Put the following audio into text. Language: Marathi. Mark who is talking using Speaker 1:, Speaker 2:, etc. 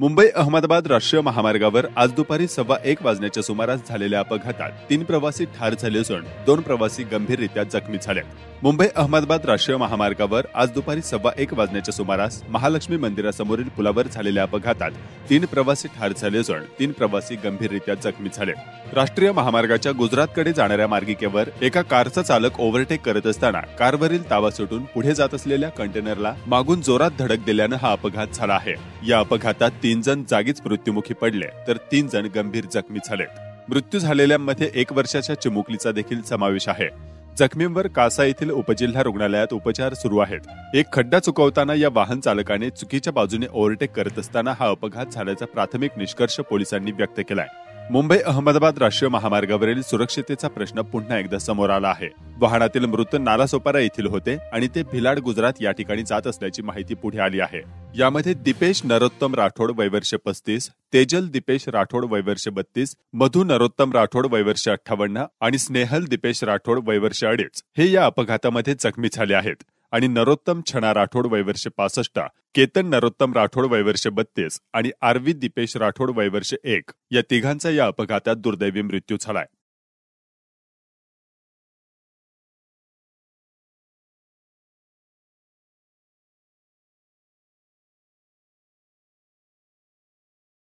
Speaker 1: मुंबई अहमदाबाद राष्ट्रीय महामार्गावर आज दुपारी 1:15 वाजण्याच्या सुमारास झालेल्या अपघातात 3 प्रवासी ठार झाले असून 2 प्रवासी गंभीररीत्या जखमी झाले. मुंबई अहमदाबाद राष्ट्रीय महामार्गावर आज दुपारी 1:15 वाजण्याच्या सुमारास महालक्ष्मी मंदिरासमोरील पुलावर झालेल्या अपघातात 3 प्रवासी ठार झाले असून 3 प्रवासी गंभीररीत्या जखमी झाले. राष्ट्रीय महामार्गाच्या गुजरातकडे जाणाऱ्या मार्गिकेवर एका कारचा चालक ओव्हरटेक करत असताना कारवरील ताबा सुटून पुढे जात असलेल्या कंटेनरला मागून जोरात धडक दिल्यानं हा अपघात झाला आहे. या अपघातात 3 जण जागीच मृत्युमुखी पडले तर 3 जण गंभीर जखमी झाले. मृत्यू झालेल्यांमध्ये 1 वर्षाच्या चिमुकलीचा देखील समावेश आहे. जखमींवर कासा येथील उपजिल्हा रुग्णालयात उपचार सुरू आहेत. एक खड्डा चुकवताना या वाहन चालकाने चुकीच्या बाजूने ओव्हरटेक करत असताना हा अपघात झाल्याचा प्राथमिक निष्कर्ष पोलिसांनी व्यक्त केलाय. मुंबई अहमदाबाद राष्ट्रीय महामार्गावरील सुरक्षिततेचा प्रश्न पुन्हा एकदा समोर आला आहे. वाहनातील मृत नालासोपारा येथील होते आणि ते भिलाड गुजरात या ठिकाणी जात असल्याची माहिती पुढे आली आहे. यामध्ये दीपेश नरोत्तम राठोड वय वर्ष 35, तेजल दीपेश राठोड वय वर्ष 32, मधु नरोत्तम राठोड वय वर्ष 58 आणि स्नेहल दीपेश राठोड वय वर्ष 2.5 हे या अपघातामध्ये जखमी झाले आहेत. आणि नरोत्तम छणा राठोड वय वर्ष 65, केतन नरोत्तम राठोड वय वर्ष 32 आणि आरवी दीपेश राठोड वय वर्ष 1 या तिघांचा या अपघातात दुर्दैवी मृत्यू झालाय.